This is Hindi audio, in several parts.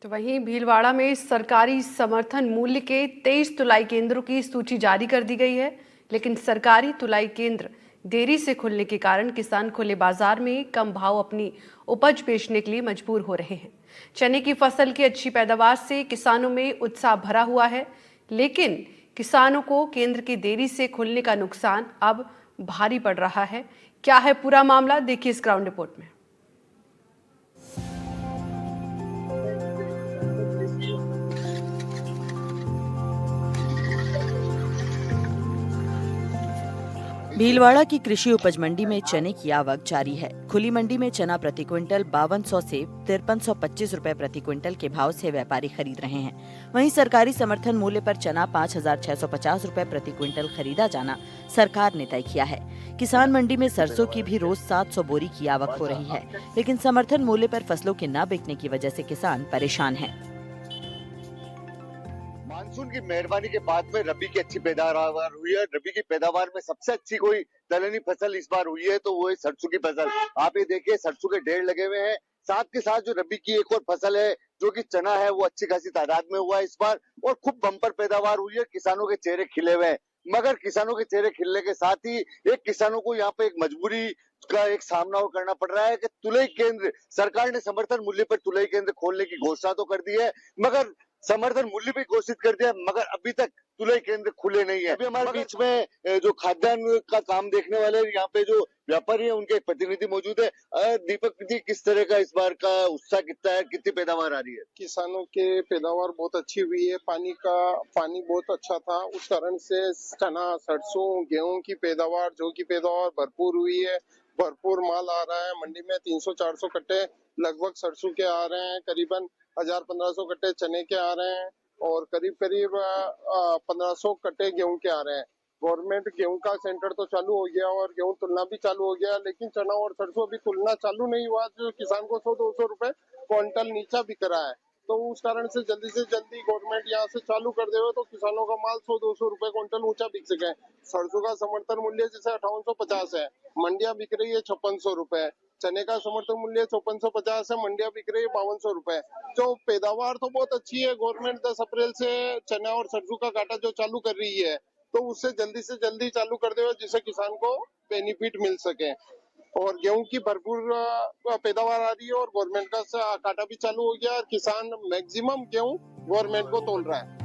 तो वहीं भीलवाड़ा में सरकारी समर्थन मूल्य के 23 तुलाई केंद्रों की सूची जारी कर दी गई है, लेकिन सरकारी तुलाई केंद्र देरी से खुलने के कारण किसान खुले बाजार में कम भाव अपनी उपज बेचने के लिए मजबूर हो रहे हैं। चने की फसल की अच्छी पैदावार से किसानों में उत्साह भरा हुआ है, लेकिन किसानों को केंद्र की देरी से खुलने का नुकसान अब भारी पड़ रहा है। क्या है पूरा मामला, देखिए इस ग्राउंड रिपोर्ट में। भीलवाड़ा की कृषि उपज मंडी में चने की आवक जारी है। खुली मंडी में चना प्रति क्विंटल 5200 से 5325 रुपए प्रति क्विंटल के भाव से व्यापारी खरीद रहे हैं। वहीं सरकारी समर्थन मूल्य पर चना 5650 रुपए प्रति क्विंटल खरीदा जाना सरकार ने तय किया है। किसान मंडी में सरसों की भी रोज 700 बोरी की आवक हो रही है, लेकिन समर्थन मूल्य पर फसलों के न बिकने की वजह से किसान परेशान है। मानसून की मेहरबानी के बाद में रबी की अच्छी पैदावार हुई है। रबी की पैदावार में सबसे अच्छी कोई दलहनी फसल इस बार हुई है तो वो है सरसों की फसल। आप ये देखिए सरसों के ढेर लगे हुए हैं। साथ के साथ जो रबी की एक और फसल है जो कि चना है वो अच्छी खासी तादाद में हुआ है इस बार और खूब बम्पर पैदावार हुई है। किसानों के चेहरे खिले हुए हैं, मगर किसानों के चेहरे खिलने के साथ ही एक किसानों को यहाँ पे एक मजबूरी का एक सामना और करना पड़ रहा है कि तुलई केंद्र, सरकार ने समर्थन मूल्य पर तुलई केंद्र खोलने की घोषणा तो कर दी है, मगर समर्थन मूल्य भी घोषित कर दिया, मगर अभी तक तुलई केंद्र खुले नहीं है। अभी हमारे बीच में जो खाद्यान्न का काम देखने वाले यहाँ पे जो व्यापारी है उनके प्रतिनिधि मौजूद है। दीपक जी, किस तरह का इस बार का उत्साह कितना है, कितनी पैदावार आ रही है? किसानों के पैदावार बहुत अच्छी हुई है। पानी बहुत अच्छा था, उस कारण से चना, सरसों, गेहूं की पैदावार, जौ की पैदावार भरपूर हुई है। भरपूर माल आ रहा है मंडी में। 300-400 कट्टे लगभग सरसों के आ रहे हैं, करीबन 1000-1500 कट्टे चने के आ रहे हैं और करीब 1500 कट्टे गेहूं के आ रहे हैं। गवर्नमेंट गेहूं का सेंटर तो चालू हो गया और गेहूं तुलना भी चालू हो गया, लेकिन चना और सरसों अभी तुलना चालू नहीं हुआ, जो किसान को 100-200 रुपए क्विंटल नीचा बिक रहा है। तो उस कारण से जल्दी गवर्नमेंट यहाँ से चालू कर दे तो किसानों का माल 100-200 रुपए क्विंटल ऊंचा बिक सके। सरसों का समर्थन मूल्य जैसे 5850 है, मंडिया बिक रही है 5600 रुपए। चने का समर्थन मूल्य 5450 है, मंडिया बिक रही है 5200 रुपए। जो पैदावार तो बहुत अच्छी है। गवर्नमेंट 10 अप्रैल से चना और सरसों का काटा जो चालू कर रही है, तो उससे जल्दी से जल्दी चालू कर दे जिससे किसान को बेनिफिट मिल सके। और गेहूं की भरपूर पैदावार आ रही है और गवर्नमेंट का काटा भी चालू हो गया और किसान मैक्सिमम गेहूं गवर्नमेंट को तोल रहा है।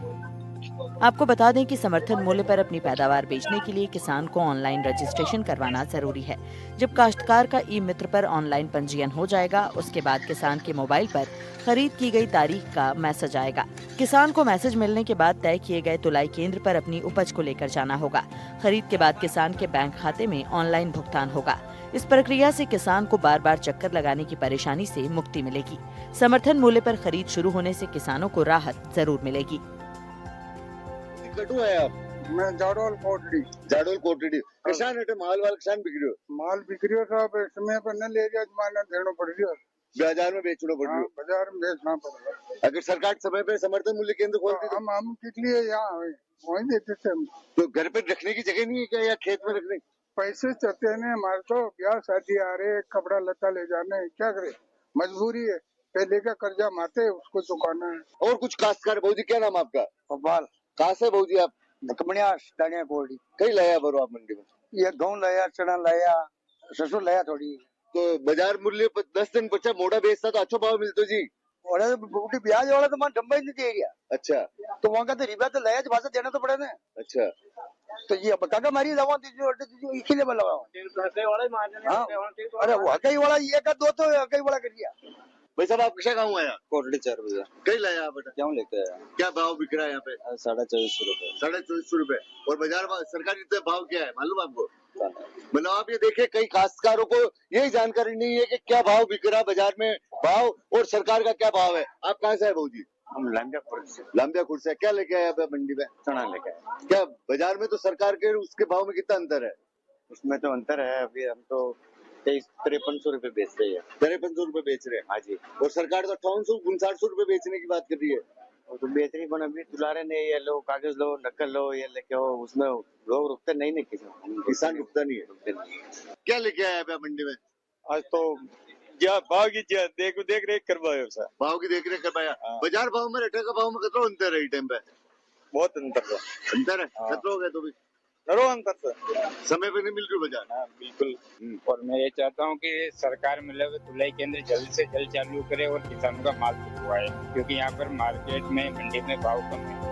आपको बता दें कि समर्थन मूल्य पर अपनी पैदावार बेचने के लिए किसान को ऑनलाइन रजिस्ट्रेशन करवाना जरूरी है। जब काश्तकार का ई मित्र पर ऑनलाइन पंजीयन हो जाएगा, उसके बाद किसान के मोबाइल पर खरीद की गई तारीख का मैसेज आएगा। किसान को मैसेज मिलने के बाद तय किए गए तुलाई केंद्र पर अपनी उपज को लेकर जाना होगा। खरीद के बाद किसान के बैंक खाते में ऑनलाइन भुगतान होगा। इस प्रक्रिया से किसान को बार बार चक्कर लगाने की परेशानी से मुक्ति मिलेगी। समर्थन मूल्य पर खरीद शुरू होने से किसानों को राहत जरूर मिलेगी। कटु है आप? मैं जाडोल कोटड़ी किसान है। माल वाल किसान बिक रही हो? माल बिक रही हो साहब, समय पर न ले गया जमाना देना पड़ रही है, बाजार में बेचना पड़ रही हो? बाजार में बेचना पड़ेगा। अगर सरकार समय पे समर्थन मूल्य केंद्र खोलती तो हम किस लिए यहाँ वहीं देते थे। तो घर पे रखने की जगह नहीं है क्या, या खेत में रखने? पैसे चलते हैं हमारे, तो ब्याह शादी आ रहे, कपड़ा लत्ता ले जाने, क्या करे, मजबूरी है। पहले का कर्जा मारते उसको चुकाना है। और कुछ काश्तकार भाजी, क्या नाम आपका? भोपाल कहाँ से भाजी आप? दानिया कोड़ी कहीं लाया बरो आप मंडी में? ये गेहूं लाया, चना लाया, सरसों लाया थोड़ी। तो बाजार मूल्य 10 दिन पचा मोटा बेचता तो अच्छा भाव मिलता जी। और ब्याज वाला तो मान डब्बा ही नहीं दे गया। अच्छा, तो वहाँ का तो रिबा तो लाया, भाषा देना तो पड़े ना। अच्छा, तो ये काका मारी दवा दीजिए, इसीलिए बोला। हाँ, अरे वो हकई वाला ये का दो तो हकई वाला कर दिया। भाई साहब आप किसा गाँव आया? कोटड़ी 4 बजे कहीं लाया आप बेटा? क्यों लेके आया? क्या भाव बिक रहा है यहाँ पे? 2450 रुपए। 2450 रुपए। और बाजार सरकारी भाव क्या है मालूम आपको? मतलब आप ये देखिए, कई काश्तकारों को यही जानकारी नहीं है कि क्या भाव बिक रहा है बाजार में, भाव और सरकार का क्या भाव है। आप कहाँ से है भाजी? हम लांबियापुर से। क्या लेके आए मंडी में? चना लेके आए। क्या बाजार में तो सरकार के उसके भाव में कितना अंतर है? उसमें तो अंतर है। अभी हम तो 5300 रुपए बेच रहे हैं। 5300 रुपए बेच रहे हैं? हाँ जी। और सरकार तो 5800-5900 रुपए बेचने की बात कर रही है। और तो बेच रही, बन अभी दुलारे ने ये लो, कागज लो, नकल लो, ये लेके हो, उसमें लोग रुकते नहीं ना, किसान रुकता नहीं है। क्या लेके आया आप मंडी में? आज तो भाव की देख रेख करवायो सर। भाव की देख रेख करवाया। हाँ। बाजार भाव में रेटे का भाव में कितना अंतर है इस टाइम पे? बहुत अंतर है। अंतर है हाँ। कितना हो गया तो भी करो अंतर सर। समय पे नहीं मिल रही बाजार। हाँ बिल्कुल। और मैं ये चाहता हूँ कि सरकार मतलब तुलाई केंद्र जल्द से जल्द चालू करे और किसानों का माल बिकवाए, क्योंकि यहाँ पर मार्केट में मंडी में भाव कम है।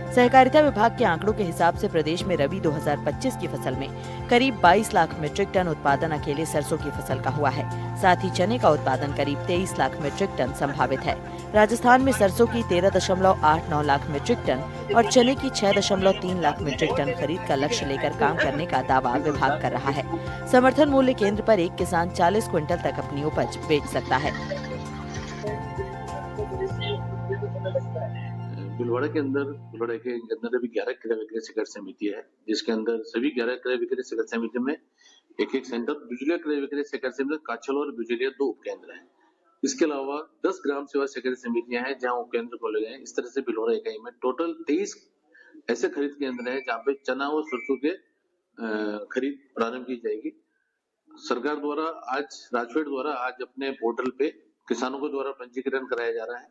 सहकारिता विभाग के आंकड़ों के हिसाब से प्रदेश में रबी 2025 की फसल में करीब 22 लाख मीट्रिक टन उत्पादन अकेले सरसों की फसल का हुआ है। साथ ही चने का उत्पादन करीब 23 लाख मीट्रिक टन संभावित है। राजस्थान में सरसों की 13.89 लाख मीट्रिक टन और चने की 6.3 लाख मीट्रिक टन खरीद का लक्ष्य लेकर काम करने का दावा विभाग कर रहा है। समर्थन मूल्य केंद्र पर एक किसान 40 क्विंटल तक अपनी उपज बेच सकता है। भीलवाड़ा के अंदर अभी 11 क्रय विक्रय शिखर समिति है, जिसके अंदर सभी 11 क्रय विक्रय शिखर समिति में एक सेंटर बिजुलिया क्रय विक्रय शिखर समिति काछल और बिजुलिया 2 उपकेंद्र हैं। इसके अलावा 10 ग्राम सेवा शिखर समितियां हैं जहां उपकेंद्र खोले गए हैं। इस तरह से भीलवाड़ा इकाई में टोटल 23 ऐसे खरीद केंद्र हैं जहाँ पे चना और सरसों के खरीद प्रारंभ की जाएगी। सरकार द्वारा राजफेड द्वारा आज अपने पोर्टल पे किसानों के द्वारा पंजीकरण कराया जा रहा है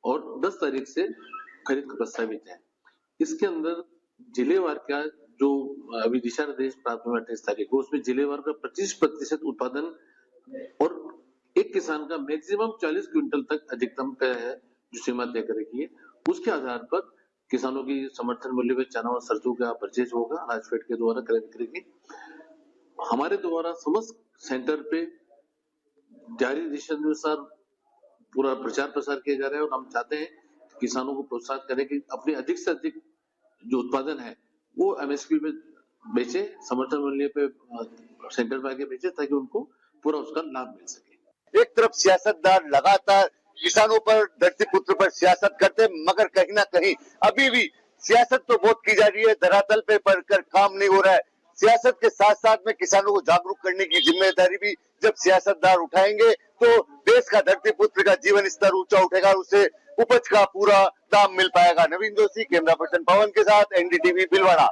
और 10 तारीख से खरीद प्रस्तावित है। इसके अंदर जिलेवार का जो अभी दिशा निर्देश प्राप्त हुआ 28 तारीख को, उसमें जिलेवार का 25% उत्पादन और एक किसान का मैक्सिमम 40 क्विंटल तक अधिकतम का है जो सीमा तय कर रखी है। उसके आधार पर किसानों की समर्थन मूल्य पे चना और सरसों का परचेज होगा राजफेड के द्वारा क्रय विक्रय की। हमारे द्वारा समस्त सेंटर पे जारी दिशा अनुसार पूरा प्रचार प्रसार किया जा रहा है और हम चाहते हैं किसानों को प्रोत्साहित करें कि अपने अधिक से अधिक जो उत्पादन है वो एमएसपी में बेचे, समर्थन मूल्य पे सेंटर पे आके बेचे ताकि उनको पूरा उसका लाभ मिल सके। एक तरफ सियासतदार लगातार किसानों पर धरती पुत्र पर सियासत करते, मगर कहीं ना कहीं अभी भी सियासत तो बहुत की जा रही है, धरातल पे पढ़कर काम नहीं हो रहा है। सियासत के साथ साथ में किसानों को जागरूक करने की जिम्मेदारी भी जब सियासतदार उठाएंगे तो देश का धरती पुत्र का जीवन स्तर ऊंचा उठेगा, उसे उपज का पूरा दाम मिल पाएगा। नवीन जोशी, कैमरा पर्सन पवन के साथ, एनडीटीवी भीलवाड़ा।